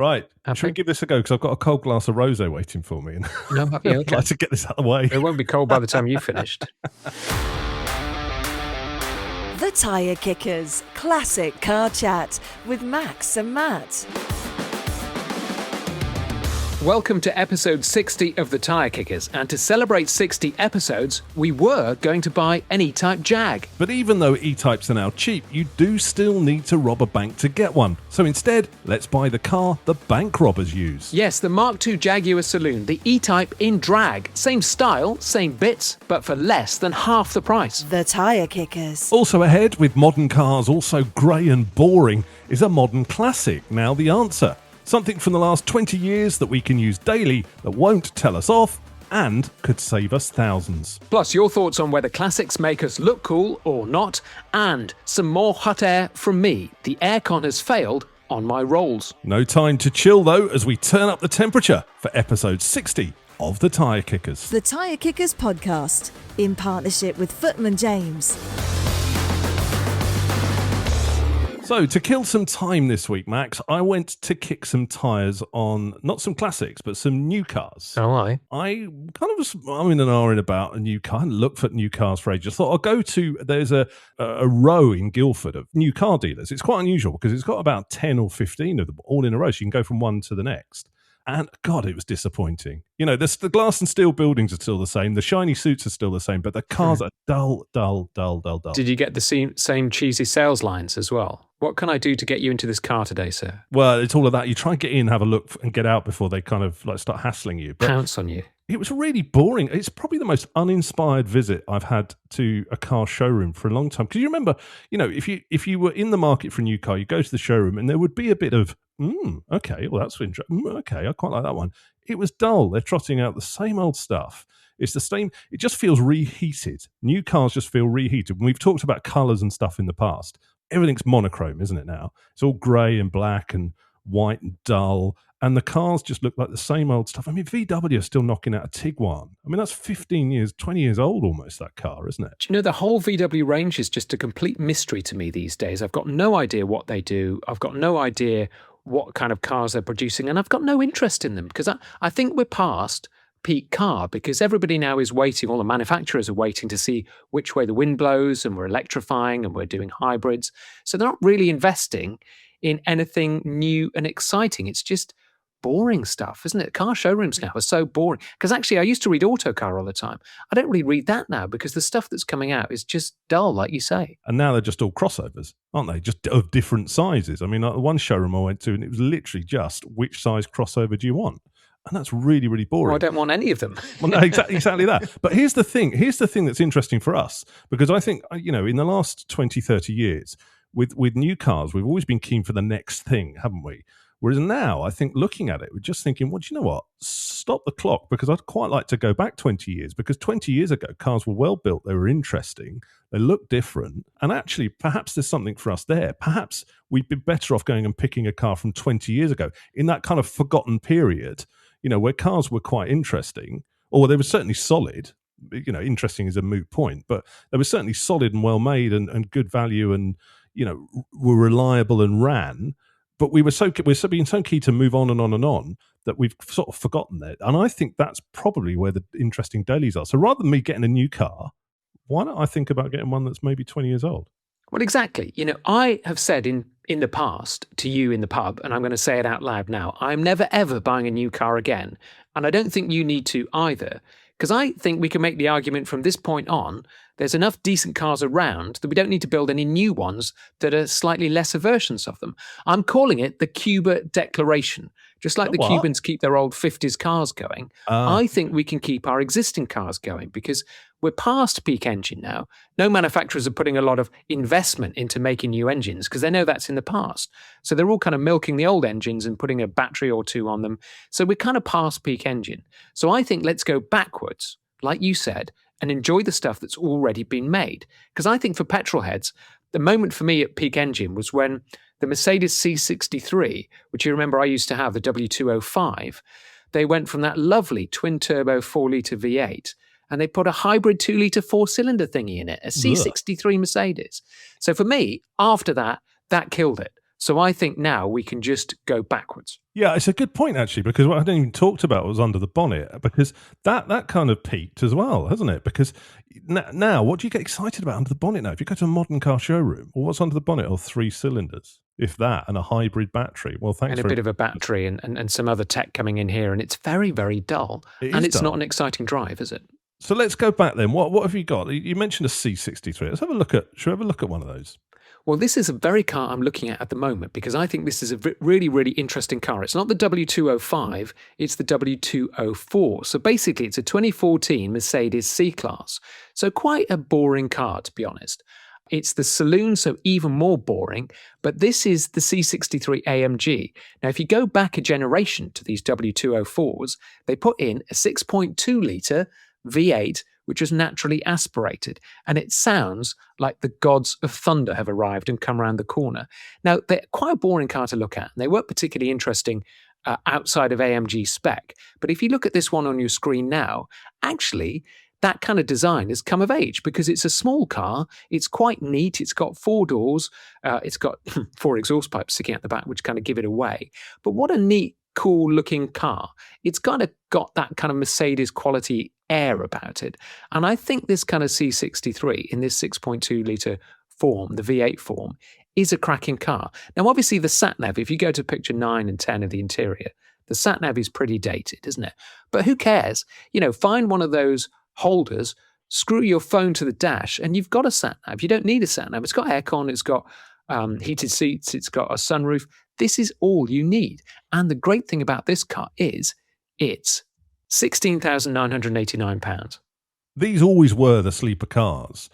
Right. Happy? Should we give this a go? Because I've got a cold glass of rosé waiting for me. And No, happy. Okay. I'd like to get this out of the way. It won't be cold by the time you've finished. The Tyre Kickers, classic car chat with Max and Matt. Welcome to episode 60 of the Tyre Kickers, and to celebrate 60 episodes, we were going to buy an E-Type Jag. But even though E-Types are now cheap, you do still need to rob a bank to get one. So instead, let's buy the car the bank robbers use. Yes, the Mk2 Jaguar Saloon, the E-Type in drag. Same style, same bits, but for less than half the price. The Tyre Kickers. Also ahead, with modern cars also grey and boring, is a modern classic now the answer. Something from the last 20 years that we can use daily that won't tell us off and could save us thousands. Plus your thoughts on whether classics make us look cool or not, and some more hot air from me. The aircon has failed on my rolls. No time to chill though as we turn up the temperature for episode 60 of the Tyre Kickers. The Tyre Kickers podcast in partnership with Footman James. So, to kill some time this week, Max, I went to kick some tyres on not some classics, but some new cars. Oh, I'm in an hour in about a new car. I hadn't looked at new cars for ages. I thought I'll go to, there's a row in Guildford of new car dealers. It's quite unusual because it's got about 10 or 15 of them all in a row. So you can go from one to the next. And God, it was disappointing. You know, the glass and steel buildings are still the same. The shiny suits are still the same, but the cars are dull. Did you get the same cheesy sales lines as well? What can I do to get you into this car today, sir? Well, it's all of that. You try and get in, have a look, and get out before they kind of like start hassling you. But pounce on you. it was really boring. It's probably the most uninspired visit I've had to a car showroom for a long time. Because you remember, you know, if you were in the market for a new car, you go to the showroom and there would be a bit of, okay, well, that's interesting. Okay, I quite like that one. It was dull. They're trotting out the same old stuff. It's the same. It just feels reheated. New cars just feel reheated. When we've talked about colours and stuff in the past, everything's monochrome, isn't it now? It's all grey and black and white and dull. And the cars just look like the same old stuff. I mean, VW are still knocking out a Tiguan. I mean, that's 15 years, 20 years old almost, that car, isn't it? Do you know, the whole VW range is just a complete mystery to me these days. I've got no idea what they do. I've got no idea what kind of cars they're producing. And I've got no interest in them because I think we're past peak car because everybody now is waiting. All the manufacturers are waiting to see which way the wind blows, and we're electrifying and we're doing hybrids. So they're not really investing in anything new and exciting. It's just boring stuff, isn't it? Car showrooms now are so boring. Because actually, I used to read Autocar all the time. I don't really read that now because the stuff that's coming out is just dull, like you say. And now they're just all crossovers, aren't they? Just of different sizes. I mean, one showroom I went to, and it was literally just which size crossover do you want? And that's really, really boring. Well, I don't want any of them. Well, no, exactly that. But here's the thing that's interesting for us, because I think, you know, in the last 20, 30 years, with new cars, we've always been keen for the next thing, haven't we? Whereas now, I think looking at it, we're just thinking, well, do you know what? Stop the clock, because I'd quite like to go back 20 years, because 20 years ago, cars were well built, they were interesting, they looked different, and actually, perhaps there's something for us there. Perhaps we'd be better off going and picking a car from 20 years ago, in that kind of forgotten period, you know, where cars were quite interesting, or they were certainly solid. You know, interesting is a moot point, but they were certainly solid and well made and good value, and, you know, were reliable and ran. But we're being so keen to move on and on and on that we've sort of forgotten that. And I think that's probably where the interesting dailies are. So rather than me getting a new car, why don't I think about getting one that's maybe 20 years old? Well, exactly. You know, I have said in the past to you in the pub, and I'm going to say it out loud now, I'm never, ever buying a new car again. And I don't think you need to either. Because I think we can make the argument from this point on, there's enough decent cars around that we don't need to build any new ones that are slightly lesser versions of them. I'm calling it the Cuba Declaration. Just like the Cubans keep their old 50s cars going, I think we can keep our existing cars going because we're past peak engine now. No manufacturers are putting a lot of investment into making new engines because they know that's in the past. So they're all kind of milking the old engines and putting a battery or two on them. So we're kind of past peak engine. So I think let's go backwards, like you said, and enjoy the stuff that's already been made. Because I think for petrol heads, the moment for me at peak engine was when the Mercedes C63, which you remember I used to have, the W205, they went from that lovely twin-turbo 4-litre V8, and they put a hybrid 2-litre 4-cylinder thingy in it, a C63 Mercedes. So for me, after that, that killed it. So I think now we can just go backwards. Yeah, it's a good point, actually, because what I hadn't even talked about was under the bonnet, because that kind of peaked as well, hasn't it? Because now, what do you get excited about under the bonnet now? If you go to a modern car showroom, well, what's under the bonnet are 3 cylinders, if that, and a hybrid battery. Well, thanks and a bit of a battery and some other tech coming in here, and it's very, very dull. And it's not an exciting drive, is it? So let's go back then. What have you got? You mentioned a C63. Let's have a look at. Should we have a look at one of those? Well, this is a very car I'm looking at the moment because I think this is a really, really interesting car. It's not the W205, it's the W204. So basically, it's a 2014 Mercedes C-Class. So quite a boring car, to be honest. It's the saloon, so even more boring, but this is the C63 AMG. Now, if you go back a generation to these W204s, they put in a 6.2-litre V8, which is naturally aspirated, and it sounds like the gods of thunder have arrived and come around the corner. Now, they're quite a boring car to look at, and they weren't particularly interesting outside of AMG spec. But if you look at this one on your screen now, actually, that kind of design has come of age because it's a small car, it's quite neat, it's got 4 doors, it's got 4 exhaust pipes sticking out the back, which kind of give it away. But what a neat, cool looking car. It's kind of got that kind of Mercedes quality air about it. And I think this kind of C63 in this 6.2 litre form, the V8 form, is a cracking car. Now, obviously the sat-nav, if you go to picture 9 and 10 of the interior, the sat-nav is pretty dated, isn't it? But who cares? You know, find one of those holders, screw your phone to the dash, and you've got a sat-nav. You don't need a sat-nav. It's got aircon, it's got heated seats, it's got a sunroof. This is all you need. And the great thing about this car is it's £16,989. These always were the sleeper cars.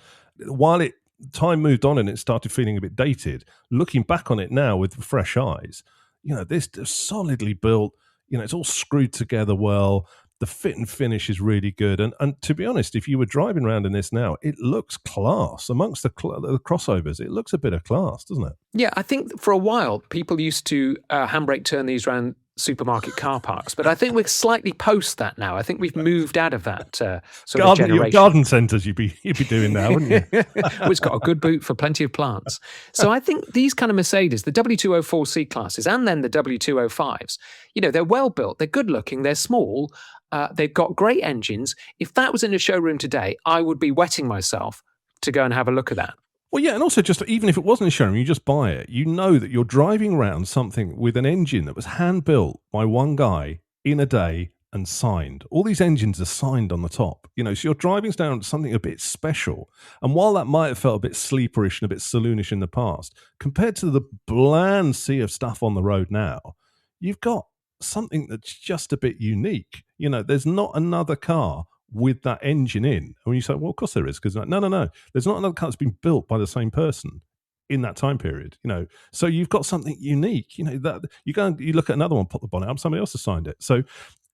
While time moved on and it started feeling a bit dated, looking back on it now with fresh eyes, you know, this is solidly built, you know, it's all screwed together well. The fit and finish is really good. And to be honest, if you were driving around in this now, it looks class. Amongst the crossovers, it looks a bit of class, doesn't it? Yeah, I think for a while, people used to handbrake turn these around supermarket car parks, but I think we're slightly post that now. I think we've moved out of that sort of generation. Garden centres you'd be doing now, wouldn't you? Well, it's got a good boot for plenty of plants. So I think these kind of Mercedes, the W204 C-Classes and then the W205s, you know, they're well built, they're good looking, they're small, they've got great engines. If that was in a showroom today, I would be wetting myself to go and have a look at that. Well, yeah, and also just even if it wasn't a showroom, you just buy it. You know that you're driving around something with an engine that was hand-built by one guy in a day and signed. All these engines are signed on the top. You know, so you're driving down something a bit special. And while that might have felt a bit sleeperish and a bit saloonish in the past, compared to the bland sea of stuff on the road now, you've got something that's just a bit unique. You know, there's not another car with that engine in. And when you say, well, of course there is, because no, there's not another car that's been built by the same person in that time period, you know. So you've got something unique, you know, that you go and you look at another one, put the bonnet up, somebody else has signed it. So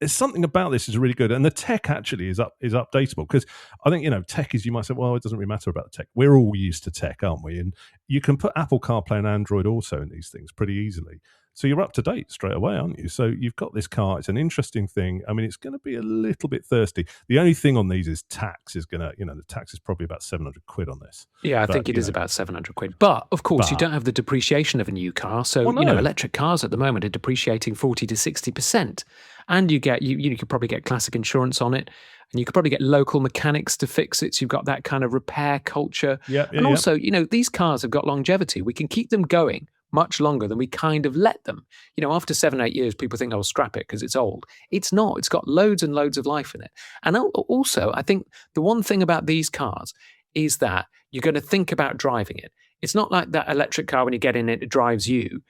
there's something about this is really good. And the tech actually is updatable, because I think, you know, tech is, you might say, well, it doesn't really matter about the tech. We're all used to tech, aren't we? And you can put Apple CarPlay and Android Auto in these things pretty easily. So you're up to date straight away, aren't you? So you've got this car. It's an interesting thing. I mean, it's going to be a little bit thirsty. The only thing on these is tax is going to, you know, the tax is probably about 700 quid on this. Yeah, I think it is about 700 quid. But, of course, you don't have the depreciation of a new car. So, you know, electric cars at the moment are depreciating 40 to 60%. And you could probably get classic insurance on it. And you could probably get local mechanics to fix it. So you've got that kind of repair culture. And also, you know, these cars have got longevity. We can keep them going much longer than we kind of let them. You know, after 7-8 years, people think, oh, scrap it because it's old. It's not. It's got loads and loads of life in it. And also, I think the one thing about these cars is that you're going to think about driving it. It's not like that electric car when you get in it, it drives you.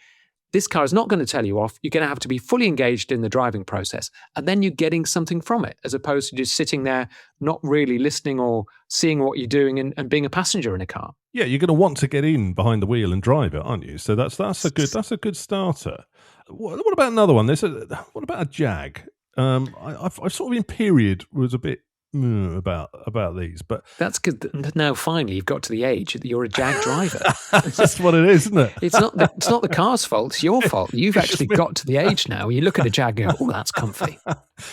This car is not going to tell you off. You're going to have to be fully engaged in the driving process, and then you're getting something from it, as opposed to just sitting there, not really listening or seeing what you're doing and being a passenger in a car. Yeah, you're going to want to get in behind the wheel and drive it, aren't you? So that's a good starter. What about another one? What about a Jag? I've sort of in period was a bit about these, but That's good. Now, finally, you've got to the age that you're a Jag driver. that's what it is, isn't it? It's not the car's fault. It's your fault. You've actually got to the age now where you look at a Jag and go, oh, that's comfy.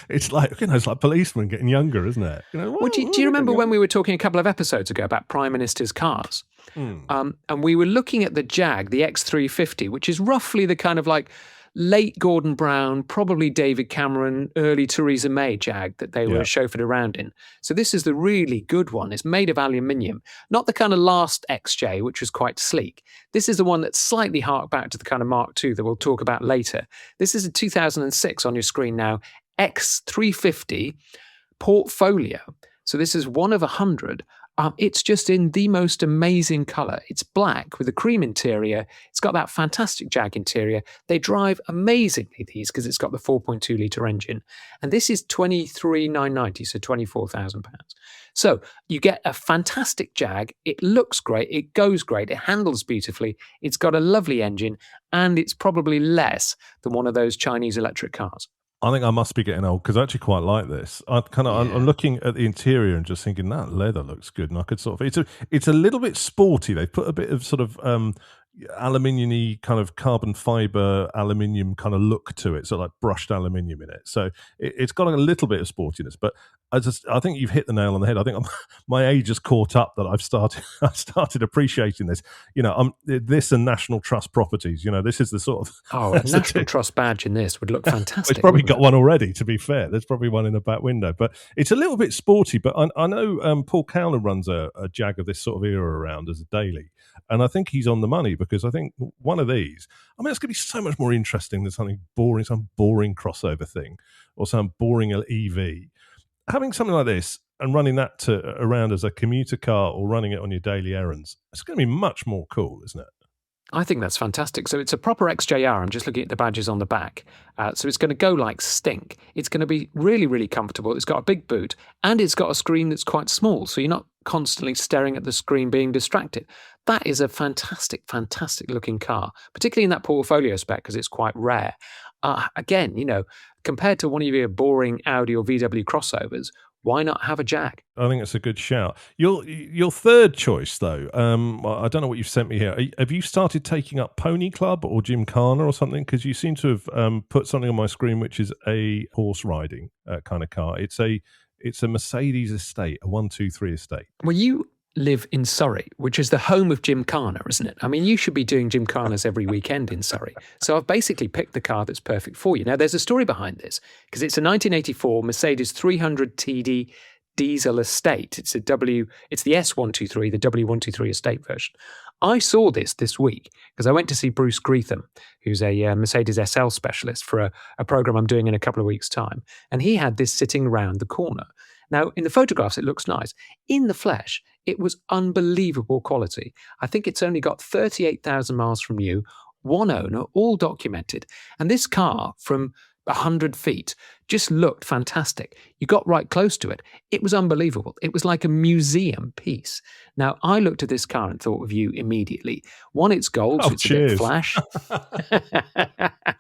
It's like it's like policemen getting younger, isn't it? Well, do you remember when we were talking a couple of episodes ago about Prime Minister's cars? And we were looking at the Jag, the X350, which is roughly the kind of like late Gordon Brown, probably David Cameron, early Theresa May Jag that they were chauffeured around in. So this is the really good one. It's made of aluminium, not the kind of last XJ, which was quite sleek. This is the one that's slightly harked back to the kind of Mark II that we'll talk about later. This is a 2006 on your screen now, X350 Portfolio. So this is one of 100. It's just in the most amazing colour. It's black with a cream interior. It's got that fantastic Jag interior. They drive amazingly, these, because it's got the 4.2 litre engine. And this is $23,990, so £24,000. So you get a fantastic Jag. It looks great. It goes great. It handles beautifully. It's got a lovely engine. And it's probably less than one of those Chinese electric cars. I think I must be getting old because I actually quite like this. I'm looking at the interior and just thinking that leather looks good, and I could sort of. It's a little bit sporty. They've put a bit of sort of aluminium-y kind of carbon fiber aluminium kind of look to it, so like brushed aluminium in it. So it's got a little bit of sportiness, but I think you've hit the nail on the head. I think my age has caught up that I've started appreciating this. This and National Trust properties. This is the sort of a National Trust badge in this would look fantastic. It's probably got one already. To be fair, there's probably one in the back window, but it's a little bit sporty. But I know Paul Cowler runs a Jag of this sort of era around as a daily. And I think he's on the money because I think one of these, it's going to be so much more interesting than something boring, some boring crossover thing or some boring EV. Having something like this and running that around as a commuter car or running it on your daily errands, it's going to be much more cool, isn't it? I think that's fantastic. So it's a proper XJR. I'm just looking at the badges on the back. So it's going to go like stink. It's going to be really, really comfortable. It's got a big boot and it's got a screen that's quite small. So you're not constantly staring at the screen being distracted. That is a fantastic, fantastic looking car, particularly in that portfolio spec because it's quite rare. Again, compared to one of your boring Audi or VW crossovers, why not have a Jag? I think it's a good shout. Your third choice, though, I don't know what you've sent me here. Have you started taking up Pony Club or Gymkhana or something? Because you seem to have put something on my screen which is a horse riding kind of car. It's a Mercedes estate, a 123 estate. Well, you live in Surrey, which is the home of Gymkhana, isn't it? I mean, you should be doing Gymkhanas every weekend in Surrey. So I've basically picked the car that's perfect for you. Now, there's a story behind this because it's a 1984 Mercedes 300 TD diesel estate. It's the S123, the W123 estate version. I saw this week because I went to see Bruce Greetham, who's a Mercedes SL specialist for a program I'm doing in a couple of weeks' time. And he had this sitting around the corner. Now, in the photographs, it looks nice. In the flesh, it was unbelievable quality. I think it's only got 38,000 miles from new, one owner, all documented. And this car, from 100 feet, just looked fantastic. You got right close to it. It was unbelievable. It was like a museum piece. Now, I looked at this car and thought of you immediately. One, it's gold, so it's cheers. a bit flash.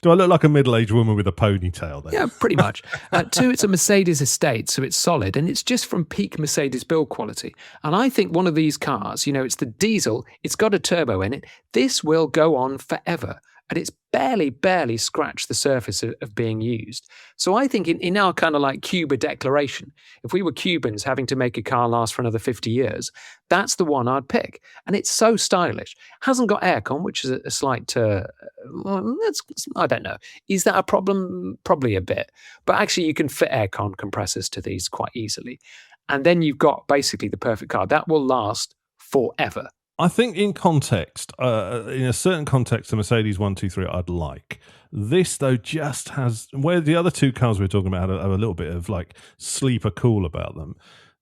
Do I look like a middle-aged woman with a ponytail then? Yeah, pretty much. Two, it's a Mercedes estate, so it's solid, and it's just from peak Mercedes build quality. And I think one of these cars, it's the diesel, it's got a turbo in it. This will go on forever. And it's barely scratched the surface of being used. So I think in our kind of like Cuba declaration, if we were Cubans having to make a car last for another 50 years, that's the one I'd pick. And it's so stylish. Hasn't got aircon, which is a slight, I don't know. Is that a problem? Probably a bit. But actually you can fit aircon compressors to these quite easily. And then you've got basically the perfect car. That will last forever. I think in context, in a certain context, the Mercedes 123 I'd like. This, though, just has, where the other two cars we were talking about have a little bit of like sleeper cool about them.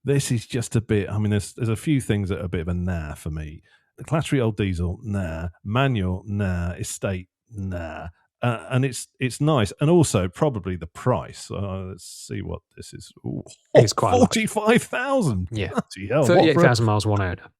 This is just a bit, there's a few things that are a bit of a nah for me. The clattery old diesel, nah. Manual, nah. Estate, nah. And it's nice. And also probably the price. Let's see what this is. It's quite 45,000. Yeah. 38,000 miles, one owner.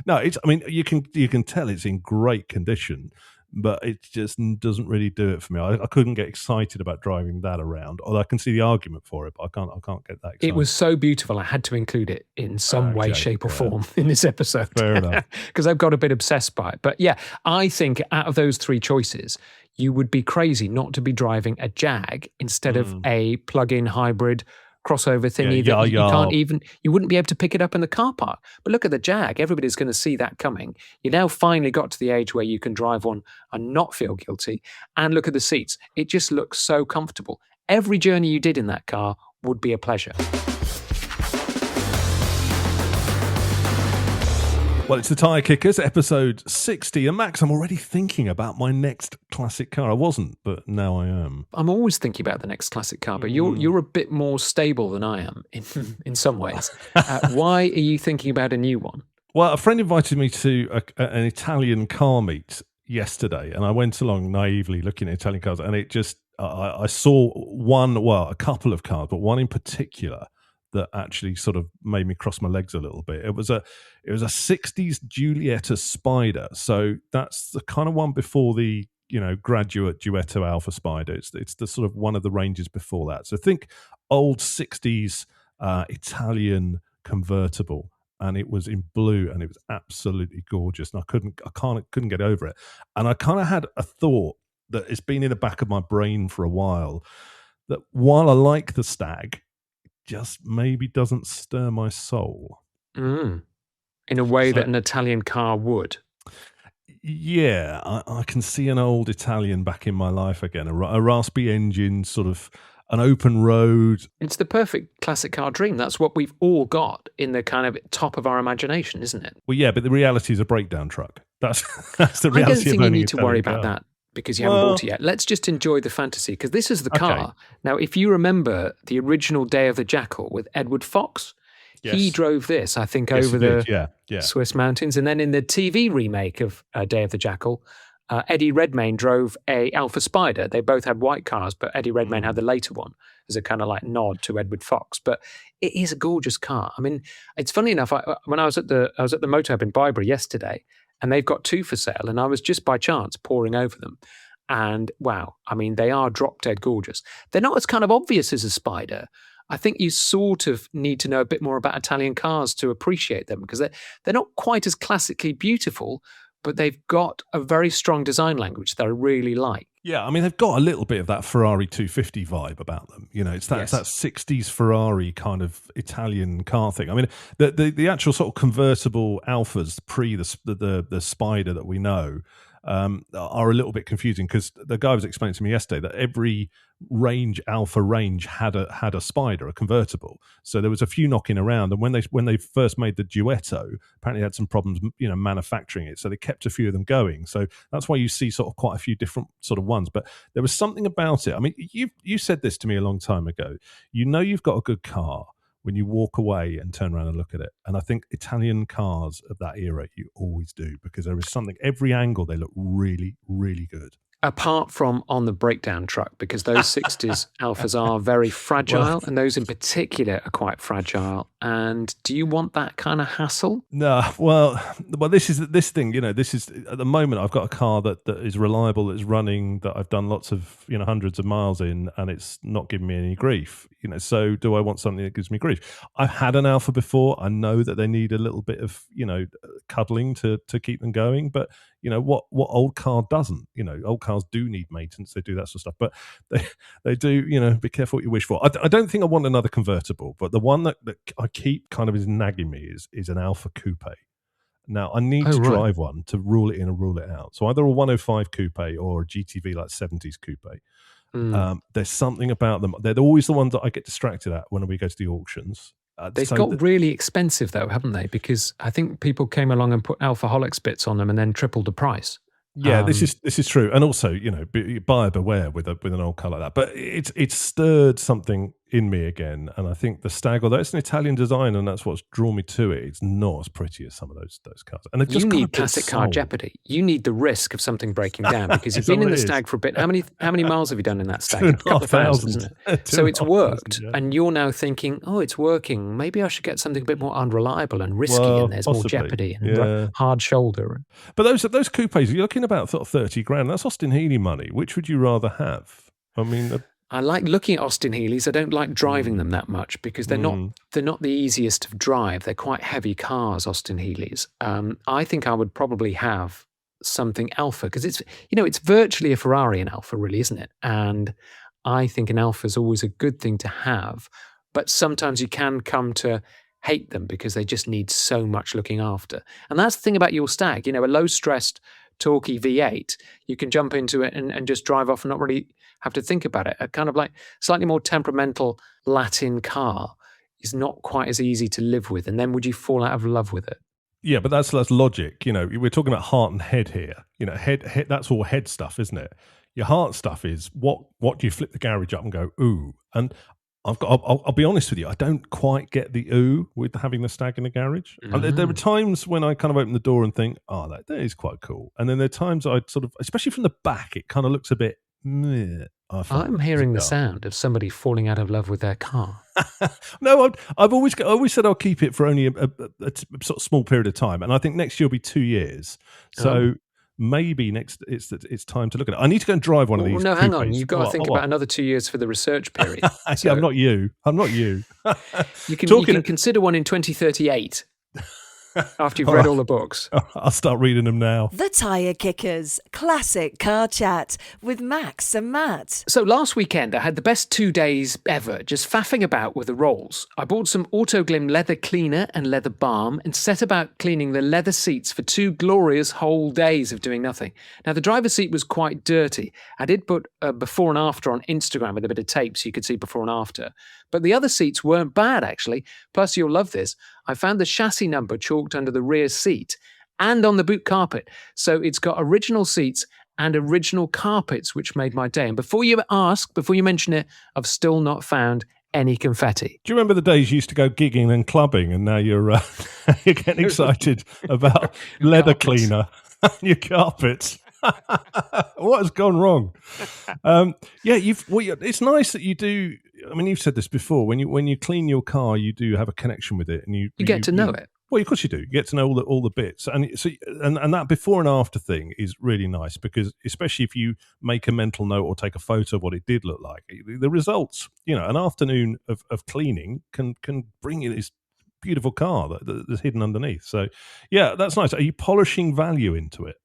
No, you can tell it's in great condition. but it just doesn't really do it for me. I couldn't get excited about driving that around. Although I can see the argument for it, but I can't get that excited. It was so beautiful, I had to include it in some way, shape, or form in this episode. Fair enough. Because I've got a bit obsessed by it. But yeah, I think out of those three choices, you would be crazy not to be driving a Jag instead of a plug-in hybrid crossover thingy that you can't even, you wouldn't be able to pick it up in the car park. But look at the Jag. Everybody's going to see that coming. You now finally got to the age where you can drive one and not feel guilty. And look at the seats. It just looks so comfortable. Every journey you did in that car would be a pleasure. Well, it's the Tyre Kickers, episode 60. And Max, I'm already thinking about my next classic car. I wasn't, but now I am. I'm always thinking about the next classic car, but you're a bit more stable than I am in some ways. Why are you thinking about a new one? Well, a friend invited me to an Italian car meet yesterday, and I went along naively looking at Italian cars, and it just, I saw a couple of cars, but one in particular that actually sort of made me cross my legs a little bit. It was a 60s Giulietta Spider. So that's the kind of one before the, graduate Duetto Alpha Spider. It's the sort of one of the ranges before that. So think old 60s Italian convertible, and it was in blue, and it was absolutely gorgeous. And I couldn't get over it. And I kind of had a thought that it's been in the back of my brain for a while, that while I like the Stag, just maybe doesn't stir my soul. In a way that an Italian car would. Yeah, I can see an old Italian back in my life again, a raspy engine, sort of an open road. It's the perfect classic car dream. That's what we've all got in the kind of top of our imagination, isn't it? Well, yeah, but the reality is a breakdown truck. That's the reality. I don't think you need to Italian worry car. about that, because you haven't bought it yet. Let's just enjoy the fantasy, because this is the car. Now, if you remember the original Day of the Jackal with Edward Fox, he drove this, I think, over the Swiss mountains. And then in the TV remake of Day of the Jackal, Eddie Redmayne drove a Alpha Spider. They both had white cars, but Eddie Redmayne had the later one as a kind of like nod to Edward Fox. But it is a gorgeous car. I mean, it's funny enough, when I was at the Motor Hub in Bybury yesterday, and they've got two for sale, and I was just by chance poring over them. And wow, I mean, they are drop dead gorgeous. They're not as kind of obvious as a Spider. I think you sort of need to know a bit more about Italian cars to appreciate them, because they're not quite as classically beautiful, but they've got a very strong design language that I really like. Yeah, I mean, they've got a little bit of that Ferrari 250 vibe about them. It's that 60s Ferrari kind of Italian car thing. I mean, the actual sort of convertible Alphas pre the Spider that we know are a little bit confusing, because the guy was explaining to me yesterday that every Alpha range had a Spider, a convertible. So there was a few knocking around, and when they first made the Duetto, apparently they had some problems, manufacturing it. So they kept a few of them going. So that's why you see sort of quite a few different sort of ones. But there was something about it. I mean, you said this to me a long time ago. You've got a good car when you walk away and turn around and look at it. And I think Italian cars of that era, you always do, because there is something, every angle, they look really, really good. Apart from on the breakdown truck, because those 60s Alphas are very fragile, and those in particular are quite fragile. And do you want that kind of hassle? No, well, this is this thing. This is, at the moment, I've got a car that is reliable, that's running, that I've done lots of hundreds of miles in, and it's not giving me any grief. So do I want something that gives me grief? I've had an Alpha before. I know that they need a little bit of cuddling to keep them going, but what old car doesn't? Old cars do need maintenance. They do that sort of stuff, but they do. Be careful what you wish for. I don't think I want another convertible, but the one that I keep kind of is nagging me is an Alpha Coupe. Now I need to drive one to rule it in and rule it out. So either a 105 Coupe or a GTV like 70s Coupe. There's something about them. They're always the ones that I get distracted at when we go to the auctions. They've got really expensive though, haven't they? Because I think people came along and put Alphaholics bits on them and then tripled the price. Yeah, this is true, and also buyer beware with an old car like that. But it's stirred something in me again, and I think the Stag, although it's an Italian design and that's what's drawn me to it, it's not as pretty as some of those cars. And it just You got a need bit classic car soul. jeopardy. You need the risk of something breaking down because you've Is that been in what the it is? Stag for a bit. How many miles have you done in that Stag? 2,500. A couple of thousand, isn't it? So it's 2,500, worked, yeah. and you're now thinking, oh, it's working. Maybe I should get something a bit more unreliable and risky, Well, and there's more possibly, jeopardy and yeah. hard shoulder. But those coupes, you're looking about sort of 30 grand. That's Austin Healey money. Which would you rather have? I mean, I like looking at Austin Healey's. I don't like driving them that much because they're not the easiest to drive. They're quite heavy cars, Austin Healey's. I think I would probably have something Alfa because it's virtually a Ferrari in Alfa, really, isn't it? And I think an Alfa is always a good thing to have, but sometimes you can come to hate them because they just need so much looking after. And that's the thing about your Stag. A low-stressed, torquey V8, you can jump into it and just drive off and not really have to think about it. A kind of like slightly more temperamental Latin car is not quite as easy to live with. And then would you fall out of love with it? Yeah, but that's logic. We're talking about heart and head here. Head that's all head stuff, isn't it? Your heart stuff is what do you flip the garage up and go, ooh. And I'll be honest with you, I don't quite get the ooh with having the Stag in the garage. There are times when I kind of open the door and think, oh, that is quite cool. And then there are times I sort of, especially from the back, it kind of looks a bit meh. I'm hearing the sound of somebody falling out of love with their car. No, I've always said I'll keep it for only a sort of small period of time, and I think next year will be 2 years. So maybe it's time to look at it. I need to go and drive one of these. No, hang on. You've got to think about another 2 years for the research period. So, I'm not you. You can consider one in 2038. After you've read all the books. I'll start reading them now. The Tyre Kickers, classic car chat with Max and Matt. So last weekend I had the best 2 days ever just faffing about with the rolls. I bought some Autoglim leather cleaner and leather balm and set about cleaning the leather seats for 2 glorious whole days of doing nothing. Now the driver's seat was quite dirty. I did put a before and after on Instagram with a bit of tape so you could see before and after. But the other seats weren't bad, actually. Plus, you'll love this. I found the chassis number chalked under the rear seat and on the boot carpet. So it's got original seats and original carpets, which made my day. And before you mention it, I've still not found any confetti. Do you remember the days you used to go gigging and clubbing, and now you're getting excited about leather cleaner and your carpets? What has gone wrong? It's nice that you do. I mean, you've said this before. When you clean your car, you do have a connection with it, and you get to know it. Well, of course you do. You get to know all the bits, and that before and after thing is really nice because, especially if you make a mental note or take a photo of what it did look like, the results. An afternoon of cleaning can bring you this beautiful car that's hidden underneath. So, yeah, that's nice. Are you polishing value into it?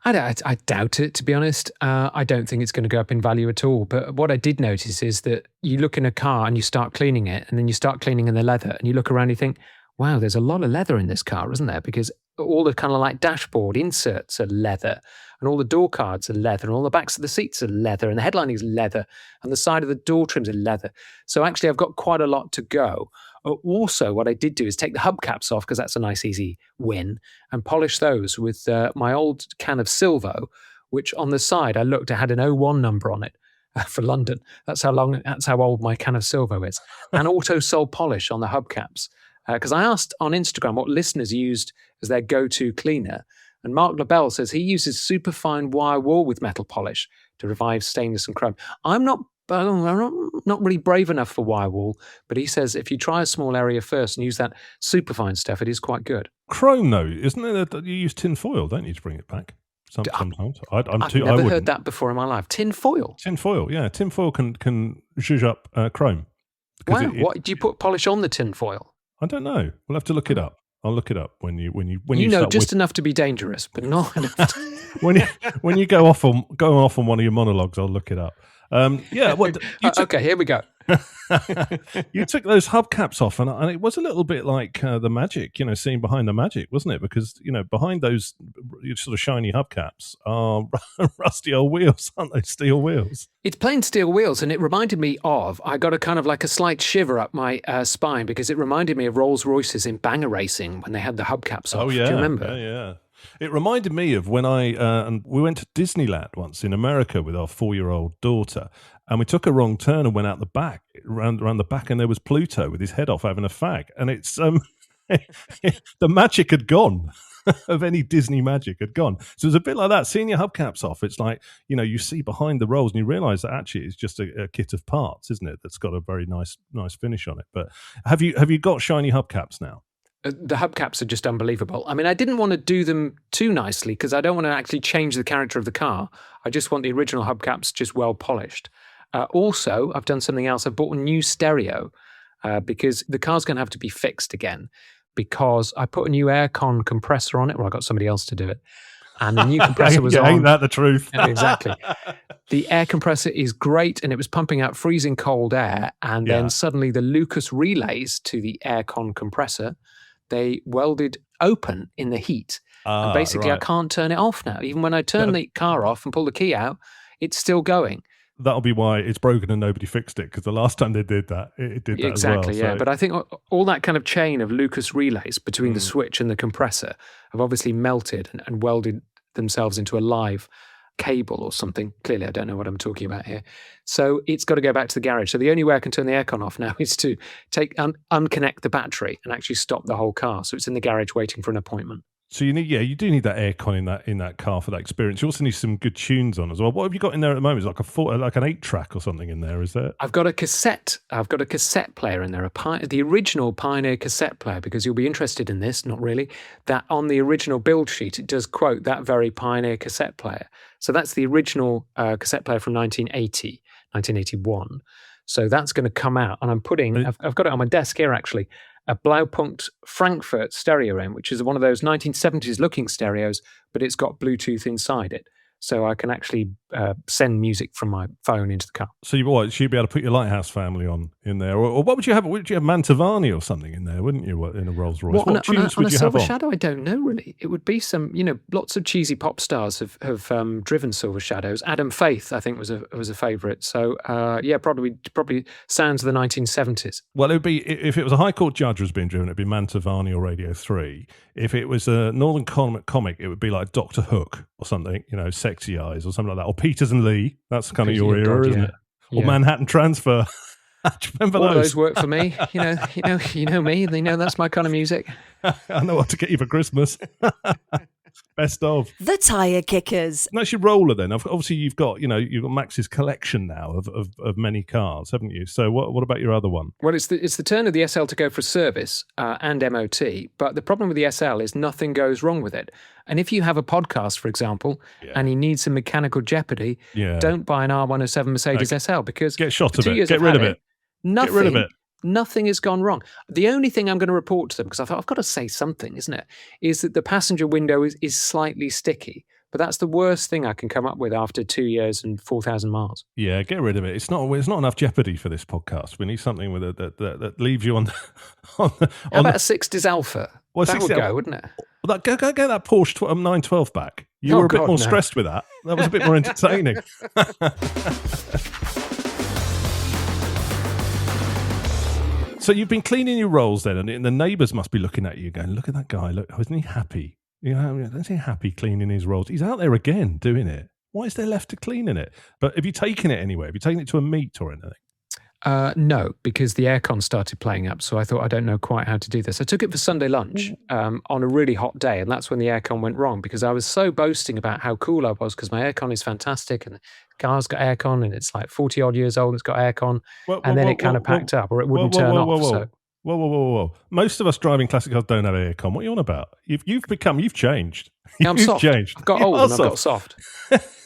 I doubt it, to be honest. I don't think it's going to go up in value at all. But what I did notice is that you look in a car and you start cleaning it, and then you start cleaning in the leather, and you look around and you think, wow, there's a lot of leather in this car, isn't there? Because all the kind of like dashboard inserts are leather, and all the door cards are leather, and all the backs of the seats are leather, and the headlining is leather, and the side of the door trims are leather. So actually, I've got quite a lot to go. Also, what I did do is take the hubcaps off, because that's a nice, easy win, and polish those with my old can of Silvo, which on the side I looked, it had an 01 number on it for London. That's how old my can of Silvo is. And auto sol polish on the hubcaps. Because I asked on Instagram what listeners used as their go-to cleaner, and Mark LaBelle says he uses superfine wire wool with metal polish to revive stainless and chrome. I'm not really brave enough for wire wool, but he says if you try a small area first and use that superfine stuff, it is quite good. Chrome, though, isn't it? You use tin foil, don't you, to bring it back? Sometimes. I've never heard that before in my life. Tin foil? Tin foil, yeah. Tin foil can zhuzh up chrome. Wow. What do you put polish on the tin foil? I don't know. We'll have to look it up. I'll look it up when you know just enough to be dangerous, but not enough. when you go off on one of your monologues, I'll look it up. Okay, here we go. You took those hubcaps off, and it was a little bit like the magic, seeing behind the magic, wasn't it? Because behind those sort of shiny hubcaps are rusty old wheels, aren't they? Steel wheels. It's plain steel wheels, and it reminded me of. I got a kind of like a slight shiver up my spine because it reminded me of Rolls Royces in Banger Racing when they had the hubcaps off. Oh yeah, do you remember? Yeah. It reminded me of when and we went to Disneyland once in America with our 4-year-old daughter, and we took a wrong turn and went out the back around the back, and there was Pluto with his head off having a fag, and it's the magic had gone. Of any Disney magic had gone. So it's a bit like that. Seeing your hubcaps off, it's like, you see behind the rolls and you realise that actually it's just a kit of parts, isn't it? That's got a very nice finish on it. But have you got shiny hubcaps now? The hubcaps are just unbelievable. I mean, I didn't want to do them too nicely because I don't want to actually change the character of the car. I just want the original hubcaps just well polished. Also, I've done something else. I bought a new stereo because the car's going to have to be fixed again. Because I put a new aircon compressor on it, or I got somebody else to do it, and the new compressor was on. Ain't that the truth? Exactly. The air compressor is great, and it was pumping out freezing cold air, and then suddenly the Lucas relays to the aircon compressor, they welded open in the heat, and basically I can't turn it off now. Even when I turn the car off and pull the key out, it's still going. That'll be why it's broken and nobody fixed it, because the last time they did that, it did that exactly, as well. Yeah. But I think all that kind of chain of Lucas relays between the switch and the compressor have obviously melted and welded themselves into a live cable or something. Clearly, I don't know what I'm talking about here. So it's got to go back to the garage. So the only way I can turn the aircon off now is to unconnect the battery and actually stop the whole car. So it's in the garage waiting for an appointment. So you do need that aircon in that car for that experience. You also need some good tunes on as well. What have you got in there at the moment? Is it like an 8-track or something in there? Is there? I've got a cassette player in there, the original Pioneer cassette player, because you'll be interested in this. Not really. That on the original build sheet, it does quote that very Pioneer cassette player. So that's the original cassette player from 1981. So that's going to come out, and I've got it on my desk here actually. A Blaupunkt Frankfurt stereo in, which is one of those 1970s looking stereos, but it's got Bluetooth inside it. So I can actually send music from my phone into the car. So you'd be able to put your Lighthouse family on in there, or what would you have? Would you have Mantovani or something in there? Wouldn't you in a Rolls Royce? What tunes would you have on? Silver Shadow, I don't know really. It would be some, lots of cheesy pop stars have driven Silver Shadows. Adam Faith, I think, was a favourite. So probably sounds of the 1970s. Well, it would be, if it was a High Court judge was being driven, it'd be Mantovani or Radio 3. If it was a Northern comic, it would be like Doctor Hook or something, Sexy Eyes or something like that, or Peters and Lee. That's kind of your era, isn't it? Or Manhattan Transfer. Do you remember all those? Those work for me. You know me. That's my kind of music. I know what to get you for Christmas. Best of. The Tyre Kickers. And that's your roller then. Obviously, you've got Max's collection now of many cars, haven't you? So what about your other one? Well, it's the turn of the SL to go for service and MOT, but the problem with the SL is nothing goes wrong with it. And if you have a podcast, for example, and you need some mechanical jeopardy, don't buy an R107 Mercedes SL, because get shot of it. Get rid of it. Nothing. Get rid of it. Nothing has gone wrong. The only thing I'm going to report to them, because I thought I've got to say something, isn't it, is that the passenger window is slightly sticky. But that's the worst thing I can come up with after 2 years and 4,000 miles. Yeah, get rid of it. It's not enough jeopardy for this podcast. We need something with it that leaves you on. How about a 60s Alpha? Well, that would go, wouldn't it? Well, go get that Porsche 912 back. You were a bit more stressed with that. That was a bit more entertaining. So you've been cleaning your rolls then, and the neighbours must be looking at you going, look at that guy. Look, isn't he happy? Isn't he happy cleaning his rolls? He's out there again doing it. Why is there left to cleaning it? But have you taken it anywhere? Have you taken it to a meet or anything? No, because the aircon started playing up. So I thought, I don't know quite how to do this. I took it for Sunday lunch on a really hot day. And that's when the aircon went wrong, because I was so boasting about how cool I was, because my aircon is fantastic and the car's got aircon and it's like 40 odd years old. It's got aircon. And then it kind of packed up, or it wouldn't turn off. Whoa. Most of us driving classic cars don't have aircon. What are you on about? You've changed. I'm soft. Changed. I've got old and I've got soft.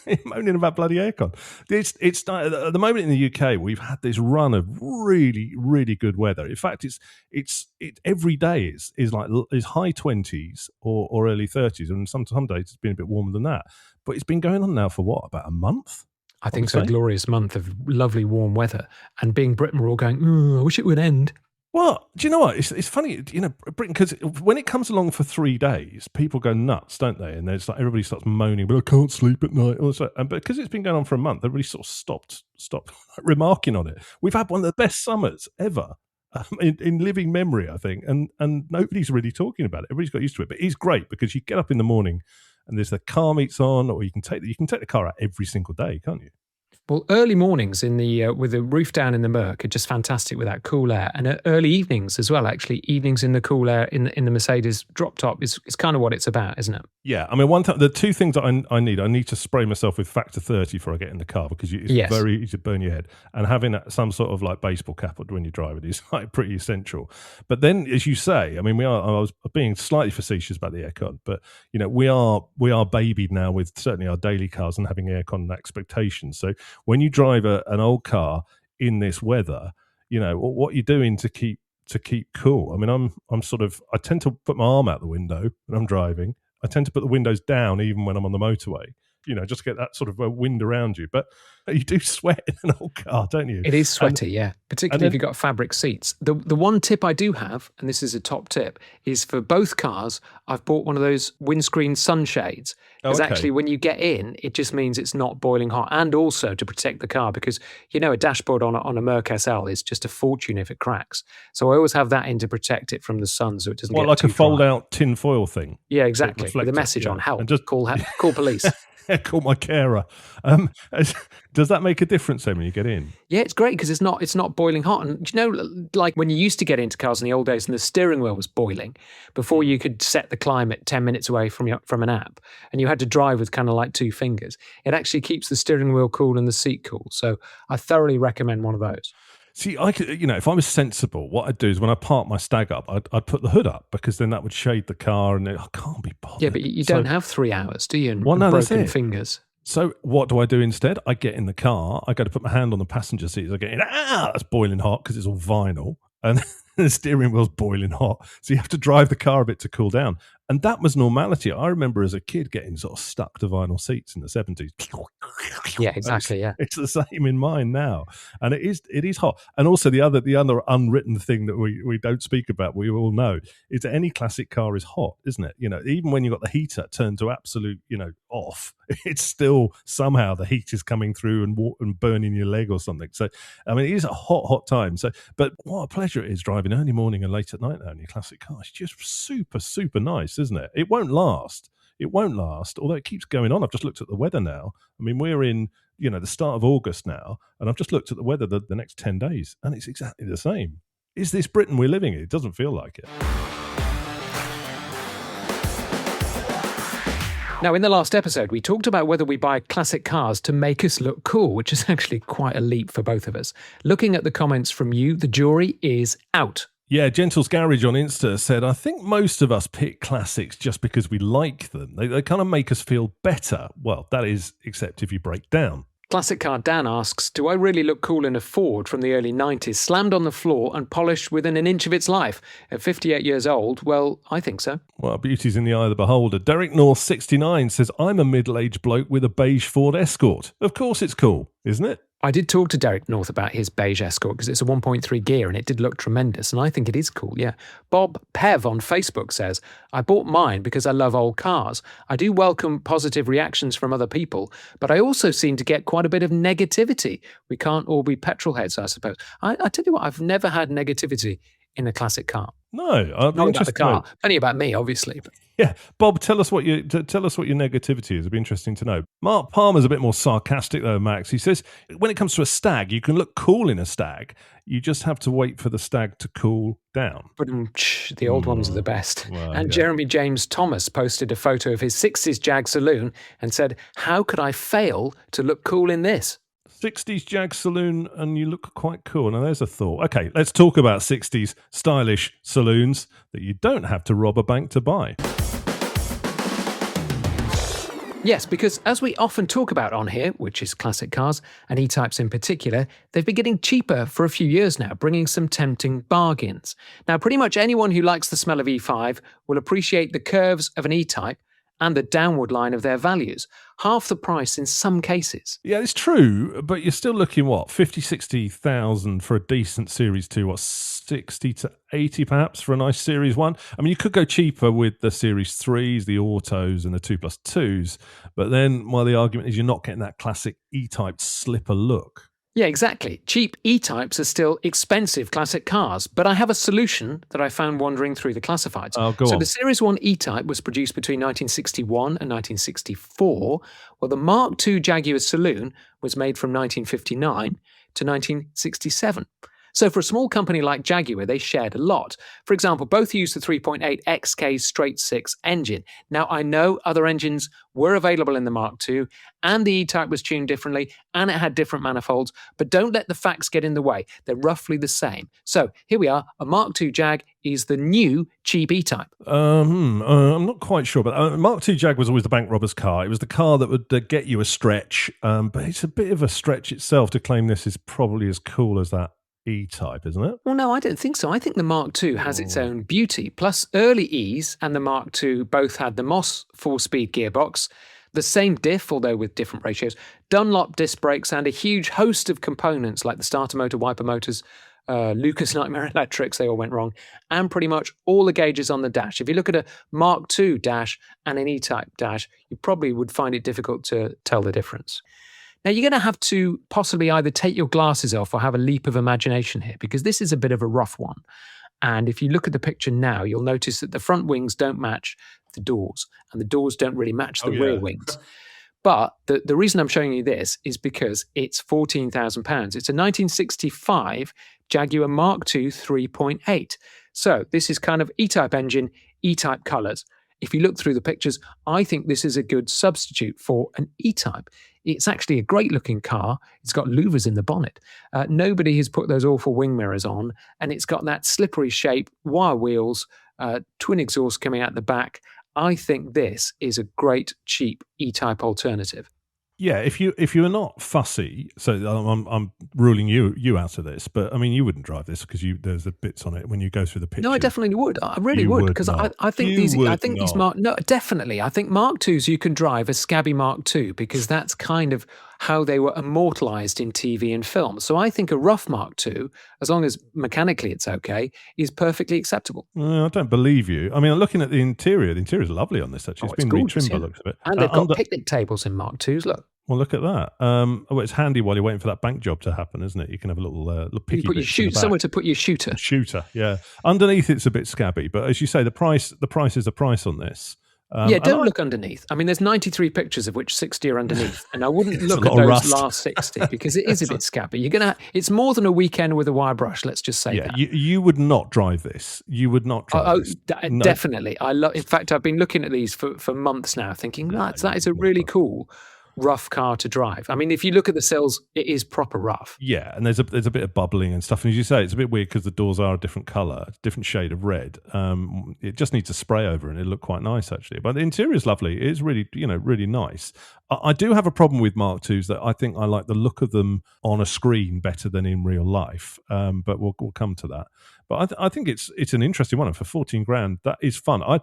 You're moaning about bloody aircon. It's at the moment in the UK, we've had this run of really, really good weather. In fact, it's every day is high 20s or early 30s, and some days it's been a bit warmer than that. But it's been going on now for what, about a month? I think so. A glorious month of lovely warm weather, and being Britain, we're all going, I wish it would end. Well, do you know what? It's funny, Britain, because when it comes along for 3 days, people go nuts, don't they? And there's everybody starts moaning, but I can't sleep at night. And because it's been going on for a month, everybody sort of stopped remarking on it. We've had one of the best summers ever in living memory, I think, and nobody's really talking about it. Everybody's got used to it, but it's great because you get up in the morning and there's the car meets on, or you can take the car out every single day, can't you? Well, early mornings in the with the roof down in the Merc are just fantastic with that cool air, and early evenings as well. Actually, evenings in the cool air in the Mercedes drop top is kind of what it's about, isn't it? Yeah, I mean, the two things that I need to spray myself with factor 30 before I get in the car, because it's very easy to burn your head, and having some sort of like baseball cap when you drive it is like pretty essential. But then, as you say, I mean, I was being slightly facetious about the aircon, but you know, we are babied now with certainly our daily cars and having aircon and expectations. So when you drive an old car in this weather, you know, what you're doing to keep cool. I mean, I tend to put my arm out the window when I'm driving. I tend to put the windows down even when I'm on the motorway, you know, just to get that sort of wind around you. But you do sweat in an old car, don't you? It is sweaty, yeah, particularly if you've got fabric seats. The one tip I do have, and this is a top tip, is for both cars, I've bought one of those windscreen sunshades. Because actually when you get in, it just means it's not boiling hot. And also to protect the car, because, you know, a dashboard on a Merc SL is just a fortune if it cracks. So I always have that in to protect it from the sun so it doesn't get too dry. Like a fold-out tin foil thing? Yeah, exactly. With a message on, help, and just call police. Call my carer. Does that make a difference then when you get in? Yeah, it's great because it's not boiling hot. And you know, like when you used to get into cars in the old days and the steering wheel was boiling before you could set the climate 10 minutes away from an app, and you had to drive with kind of like two fingers. It actually keeps the steering wheel cool and the seat cool. So I thoroughly recommend one of those. See, I could, you know, if I was sensible, what I'd do is when I park my Stag up, I'd put the hood up, because then that would shade the car, and I can't be bothered. Yeah, but you don't have 3 hours, do you? And broken fingers. So what do I do instead? I get in the car. I go to put my hand on the passenger seat. I get in. That's boiling hot because it's all vinyl, and the steering wheel's boiling hot. So you have to drive the car a bit to cool down. And that was normality. I remember as a kid getting sort of stuck to vinyl seats in the 70s. Yeah, exactly. Yeah, it's the same in mine now, and it is hot. And also the other unwritten thing that we don't speak about, we all know, is that any classic car is hot, isn't it? You know, even when you've got the heater turned to absolute, you know, off, it's still somehow the heat is coming through and burning your leg or something. So I mean, it is a hot time. So, but what a pleasure it is driving early morning and late at night now in your classic car. It's just super nice, isn't it? It won't last, although it keeps going on. I've just looked at the weather now. I mean, we're in, you know, the start of August now, and I've just looked at the weather the next 10 days, and it's exactly the same. Is this Britain we're living in? It doesn't feel like it. Now, in the last episode, we talked about whether we buy classic cars to make us look cool, which is actually quite a leap for both of us. Looking at the comments from you, the jury is out. Yeah, Gentle's Garage on Insta said, I think most of us pick classics just because we like them. They kind of make us feel better. Well, that is, except if you break down. Classic Car Dan asks, do I really look cool in a Ford from the early 90s, slammed on the floor and polished within an inch of its life? At 58 years old, well, I think so. Well, beauty's in the eye of the beholder. Derek North 69 says, I'm a middle-aged bloke with a beige Ford Escort. Of course it's cool, isn't it? I did talk to Derek North about his beige Escort because it's a 1.3 gear and it did look tremendous, and I think it is cool, yeah. Bob Pev on Facebook says, I bought mine because I love old cars. I do welcome positive reactions from other people, but I also seem to get quite a bit of negativity. We can't all be petrol heads, I suppose. I tell you what, I've never had negativity in a classic car. No, not about the car. Plenty about me, obviously. But. Yeah, Bob, tell us what your negativity is. It'd be interesting to know. Mark Palmer's a bit more sarcastic though, Max. He says when it comes to a Stag, you can look cool in a Stag. You just have to wait for the Stag to cool down. But the old ones are the best. Well, and yeah. Jeremy James Thomas posted a photo of his 60s Jag Saloon and said, "How could I fail to look cool in this?" 60s Jag Saloon, and you look quite cool. Now, there's a thought. Okay, let's talk about 60s stylish saloons that you don't have to rob a bank to buy. Yes, because as we often talk about on here, which is classic cars, and E-types in particular, they've been getting cheaper for a few years now, bringing some tempting bargains. Now, pretty much anyone who likes the smell of E5 will appreciate the curves of an E-type and the downward line of their values. Half the price in some cases. Yeah, it's true, but you're still looking, 60,000 for a decent Series 2, 60 to 80 perhaps for a nice Series 1? I mean, you could go cheaper with the Series 3s, the Autos and the 2+2s, but then, the argument is you're not getting that classic E-type slipper look. Yeah, exactly. Cheap E-types are still expensive classic cars, but I have a solution that I found wandering through the classifieds. Oh, go So on. the Series 1 E-type was produced between 1961 and 1964, while the Mark II Jaguar Saloon was made from 1959 to 1967. So for a small company like Jaguar, they shared a lot. For example, both used the 3.8 XK straight six engine. Now, I know other engines were available in the Mark II, and the E-Type was tuned differently, and it had different manifolds, but don't let the facts get in the way. They're roughly the same. So here we are. A Mark II Jag is the new cheap E-Type. I'm not quite sure, but Mark II Jag was always the bank robber's car. It was the car that would get you a stretch, but it's a bit of a stretch itself to claim this is probably as cool as that E-Type, isn't it? Well, no, I don't think so. I think the Mark II has its own beauty. Plus, early E's and the Mark II both had the Moss 4-speed gearbox, the same diff, although with different ratios, Dunlop disc brakes, and a huge host of components like the starter motor, wiper motors, Lucas Nightmare electrics, they all went wrong, and pretty much all the gauges on the dash. If you look at a Mark II dash and an E-Type dash, you probably would find it difficult to tell the difference. Now, you're going to have to possibly either take your glasses off or have a leap of imagination here, because this is a bit of a rough one. And if you look at the picture now, you'll notice that the front wings don't match the doors, and the doors don't really match the rear wings. But the reason I'm showing you this is because it's £14,000. It's a 1965 Jaguar Mark II 3.8. So this is kind of E-Type engine, E-Type colours. If you look through the pictures, I think this is a good substitute for an E-Type. It's actually a great-looking car. It's got louvers in the bonnet. Nobody has put those awful wing mirrors on, and it's got that slippery shape, wire wheels, twin exhaust coming out the back. I think this is a great, cheap E-Type alternative. Yeah, if you're not fussy, so I'm ruling you out of this, but I mean you wouldn't drive this because there's the bits on it when you go through the pictures. No, I definitely would. I really would, because I think these Mark. No, definitely. I think Mark IIs you can drive a scabby Mark II because that's kind of how they were immortalized in TV and film. So I think a rough Mark II, as long as mechanically it's okay, is perfectly acceptable. I don't believe you. I mean, I'm looking at the interior. The interior is lovely on this, actually. It's been retrimmed by the looks of it. And they've got picnic tables in Mark IIs, look. Well, look at that. Well, it's handy while you're waiting for that bank job to happen, isn't it? You can have a little picky you put your somewhere to put your shooter. Shooter, yeah. Underneath, it's a bit scabby, but as you say, the price is the price on this. Don't look underneath. I mean, there's 93 pictures of which 60 are underneath, and I wouldn't look at those last 60 because it is a bit scabby. It's more than a weekend with a wire brush. Let's just say that. You would not drive this. You would not drive this. No. Definitely. In fact, I've been looking at these for months now, thinking that is a really cool rough car to drive. I mean, if you look at the sills, it is proper rough. Yeah, and there's a bit of bubbling and stuff. And as you say, it's a bit weird because the doors are a different colour, different shade of red. It just needs a spray over and it'll look quite nice, actually. But the interior is lovely. It is really, really nice. I do have a problem with Mark IIs that I think I like the look of them on a screen better than in real life. But we'll come to that. But I think it's an interesting one. And for $14,000, that is fun. I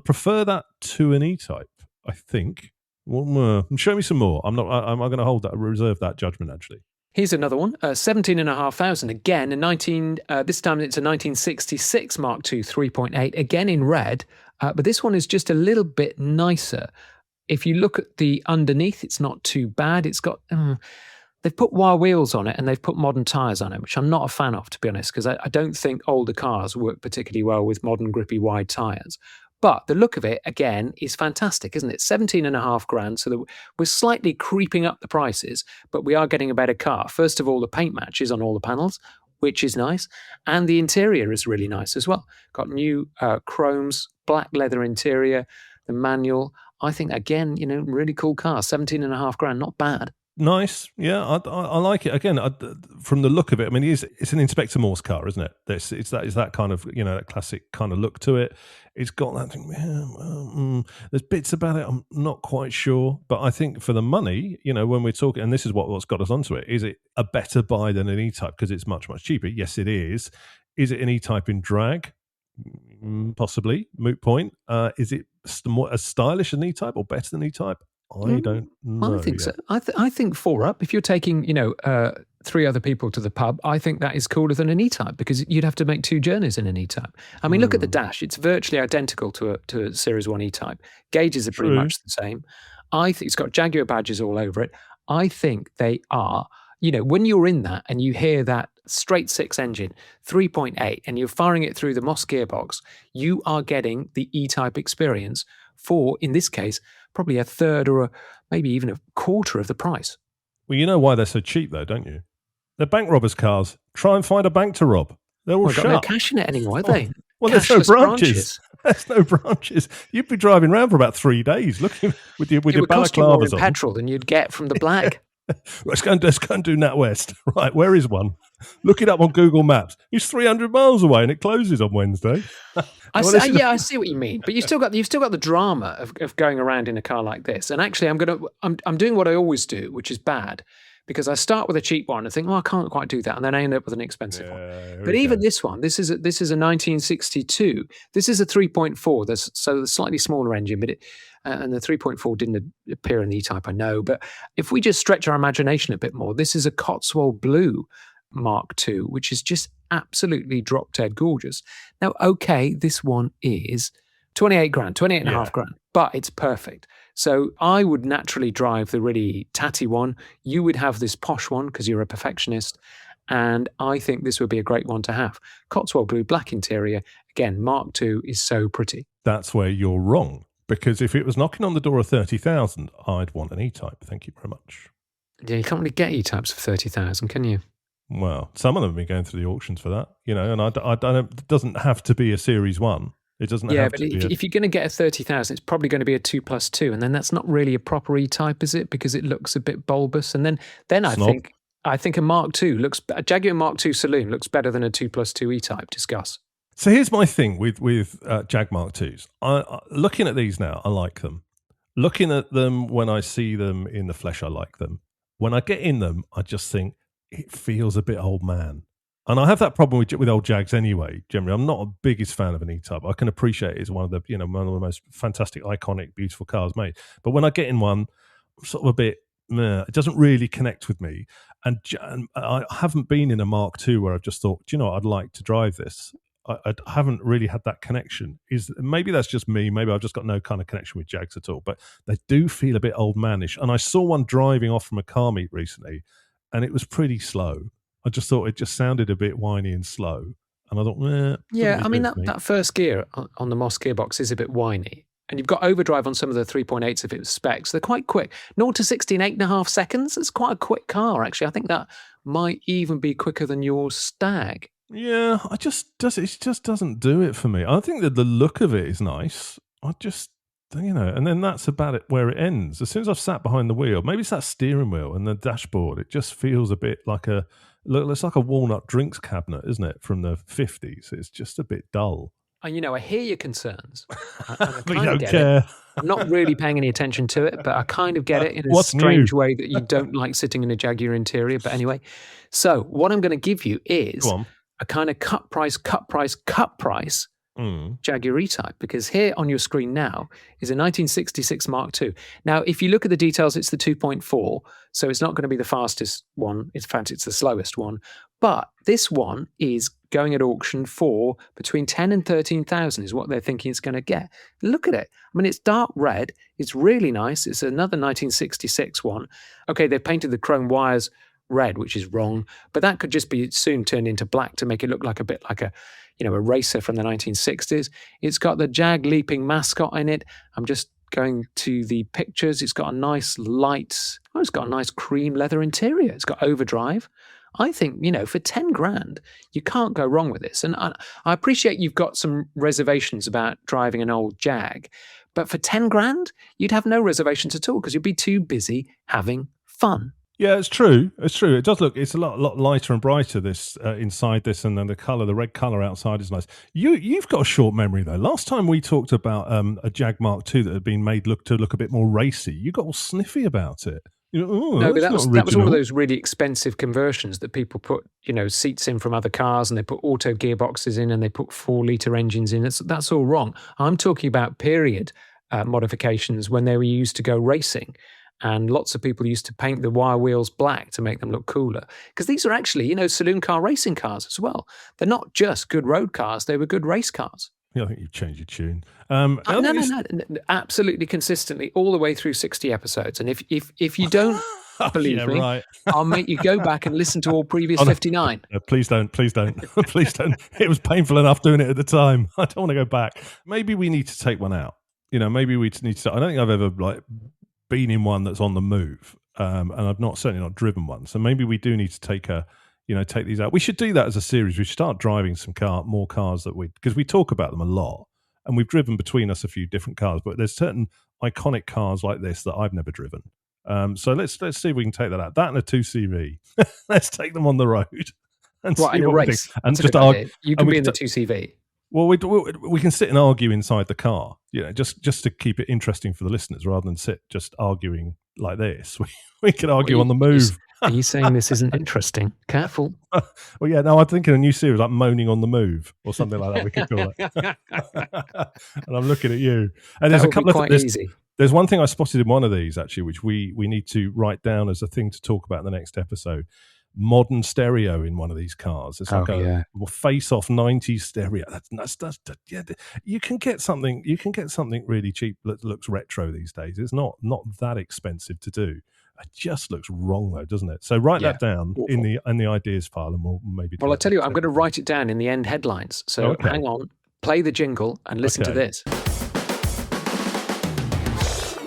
prefer that to an E-Type, I think. Well, show me some more. I'm going to reserve that judgment, actually. Here's another one, 17,500 again. This time it's a 1966 Mark II 3.8, again in red, but this one is just a little bit nicer. If you look at the underneath, it's not too bad. It's got they've put wire wheels on it and they've put modern tyres on it, which I'm not a fan of, to be honest, because I don't think older cars work particularly well with modern grippy wide tyres. But the look of it, again, is fantastic, isn't it? 17,500 grand, so that we're slightly creeping up the prices, but we are getting a better car. First of all, the paint matches on all the panels, which is nice, and the interior is really nice as well. Got new chromes, black leather interior, the manual. I think, again, really cool car. 17,500 grand, not bad. Nice, yeah, I like it. Again, from the look of it, I mean, it's an Inspector Morse car, isn't it? It's that kind of that classic kind of look to it. It's got that thing. There's bits about it I'm not quite sure, but I think for the money, when we're talking, and this is what's got us onto it, is it a better buy than an E-Type because it's much cheaper? Yes, it is. Is it an E-Type in drag? Possibly. Moot point. Is it more as stylish as an E-Type or better than E-Type? I don't know. I think so. I think 4 up. If you're taking, 3 other people to the pub, I think that is cooler than an E-Type because you'd have to make 2 journeys in an E-Type. I mean, look at the dash; it's virtually identical to a Series 1 E-Type. Gauges are pretty much the same. I think it's got Jaguar badges all over it. I think they are when you're in that and you hear that straight six engine, 3.8, and you're firing it through the Moss gearbox, you are getting the E-Type experience for, in this case, probably a third or maybe even a quarter of the price. Well, you know why they're so cheap, though, don't you? They're bank robbers' cars. Try and find a bank to rob. They're all shut. Got no cash in it anymore, have they? Well, there's no branches. There's no branches. You'd be driving around for about 3 days looking with your balaclavas on. Petrol than you'd get from the black. Let's go and do NatWest. Right, where is one? Look it up on Google Maps. It's 300 miles away and it closes on Wednesday. I see what you mean. But you've still got the drama of going around in a car like this. And actually, I'm doing what I always do, which is bad, because I start with a cheap one and think, I can't quite do that, and then I end up with an expensive one. But even this one, this is a 1962. This is a 3.4. So the slightly smaller engine, but and the 3.4 didn't appear in the E-Type, I know. But if we just stretch our imagination a bit more, this is a Cotswold Blue Mark II, which is just absolutely drop-dead gorgeous. Now, okay, this one is 28 grand, 28 and a half grand, but it's perfect. So I would naturally drive the really tatty one. You would have this posh one because you're a perfectionist. And I think this would be a great one to have. Cotswold Blue, black interior. Again, Mark II is so pretty. That's where you're wrong. Because if it was knocking on the door of 30,000, I'd want an E-Type. Thank you very much. Yeah, you can't really get E-Types for 30,000, can you? Well, some of them have been going through the auctions for that, and I don't, it doesn't have to be a Series 1. It doesn't have to be. Yeah, but if you're going to get a 30,000, it's probably going to be a 2+2. And then that's not really a proper E-Type, is it? Because it looks a bit bulbous. And then I think a Mark II a Jaguar Mark II Saloon looks better than a 2+2 E-Type. Discuss. So here's my thing with Jag Mark IIs. Looking at these now, I like them. Looking at them when I see them in the flesh, I like them. When I get in them, I just think it feels a bit old man. And I have that problem with old Jags anyway. Generally, I'm not a biggest fan of an E-Type. I can appreciate it as one of the most fantastic, iconic, beautiful cars made. But when I get in one, I'm sort of a bit meh. It doesn't really connect with me. And I haven't been in a Mark II where I've just thought, do you know what, I'd like to drive this. I haven't really had that connection. Maybe that's just me. Maybe I've just got no kind of connection with Jags at all. But they do feel a bit old manish. And I saw one driving off from a car meet recently, and it was pretty slow. I just thought it just sounded a bit whiny and slow. And I thought, yeah, I mean, that first gear on the Moss gearbox is a bit whiny. And you've got overdrive on some of the 3.8s of its specs. They're quite quick. 0 to 60 in 8.5 seconds. It's quite a quick car, actually. I think that might even be quicker than your Stag. Yeah, it just doesn't do it for me. I think that the look of it is nice. I just, and then that's about it where it ends. As soon as I've sat behind the wheel, maybe it's that steering wheel and the dashboard, it just feels a bit like it's like a walnut drinks cabinet, isn't it, from the 50s? It's just a bit dull. And, I hear your concerns. But you don't care. I'm not really paying any attention to it, but I kind of get it in a strange way that you don't like sitting in a Jaguar interior. But anyway, so what I'm going to give you is a kind of cut price Jaguar E-Type, because here on your screen now is a 1966 Mark II. Now, if you look at the details, it's the 2.4, so it's not going to be the fastest one. In fact, it's the slowest one. But this one is going at auction for between 10 and 13,000 is what they're thinking it's going to get. Look at it. I mean, it's dark red. It's really nice. It's another 1966 one. Okay, they've painted the chrome wires red, which is wrong, but that could just be soon turned into black to make it look like a bit like a racer from the 1960s. It's got the Jag leaping mascot in it. I'm just going to the pictures. It's got a nice it's got a nice cream leather interior. It's got overdrive. I think, for 10 grand, you can't go wrong with this. And I appreciate you've got some reservations about driving an old Jag, but for 10 grand, you'd have no reservations at all because you'd be too busy having fun. Yeah, it's true. It's true. It does look. It's a lot lighter and brighter. This inside this, and then the red color outside is nice. You've got a short memory though. Last time we talked about a Jag Mark II that had been made look a bit more racy. You got all sniffy about it. No, but that was one of those really expensive conversions that people put seats in from other cars, and they put auto gearboxes in, and they put 4-litre engines in. That's all wrong. I'm talking about period modifications when they were used to go racing. And lots of people used to paint the wire wheels black to make them look cooler. Because these are actually, saloon car racing cars as well. They're not just good road cars, they were good race cars. Yeah, I think you've changed your tune. No, absolutely consistently all the way through 60 episodes. And if you don't Believe yeah, me. right. I'll make you go back and listen to all previous 59. Please don't. Please don't. It was painful enough doing it at the time. I don't want to go back. Maybe we need to take one out. Maybe we need to. I don't think I've ever been in one that's on the move, and I've certainly not driven one. So maybe we do need to take these out. We should do that as a series. We should start driving more cars because we talk about them a lot, and we've driven between us a few different cars. But there's certain iconic cars like this that I've never driven. So let's see if we can take that out. That and a 2CV. Let's take them on the road and see in a what race. We do. And just argue. You can be in the 2CV. Well, we can sit and argue inside the car, just to keep it interesting for the listeners, rather than sit just arguing like this. We could argue on the move. Are you saying this isn't interesting? Careful. Well, yeah, no, I'm thinking a new series like Moaning on the Move or something like that. We could call it. And I'm looking at you. And there's a couple of easy. There's one thing I spotted in one of these actually, which we need to write down as a thing to talk about in the next episode. Modern stereo in one of these cars. It's like a face-off 90s stereo. That's yeah. You can get something really cheap that looks retro these days. It's not that expensive to do. It just looks wrong though, doesn't it? So write that down in the ideas file, and we'll maybe. Well, I tell you, I'm going to write it down in the end headlines. So hang on, play the jingle, and listen to this.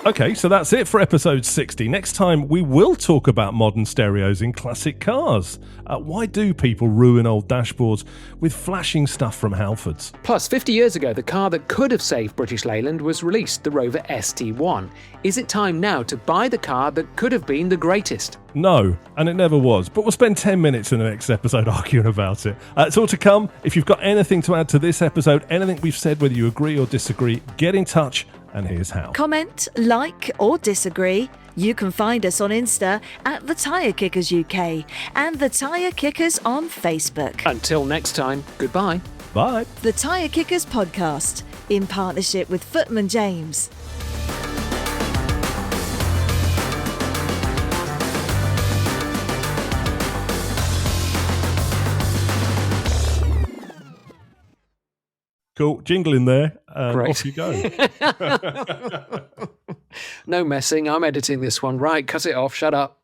Okay, so that's it for episode 60. Next time, we will talk about modern stereos in classic cars. Why do people ruin old dashboards with flashing stuff from Halfords? Plus, 50 years ago, the car that could have saved British Leyland was released, the Rover ST1. Is it time now to buy the car that could have been the greatest? No, and it never was. But we'll spend 10 minutes in the next episode arguing about it. It's all to come. If you've got anything to add to this episode, anything we've said, whether you agree or disagree, get in touch. And here's how. Comment, like, or disagree. You can find us on Insta at the Tyre Kickers UK and the Tyre Kickers on Facebook. Until next time, goodbye. Bye. The Tyre Kickers podcast in partnership with Footman James. Cool. Jingle in there. Great. Off you go. No messing. I'm editing this one. Right, cut it off. Shut up.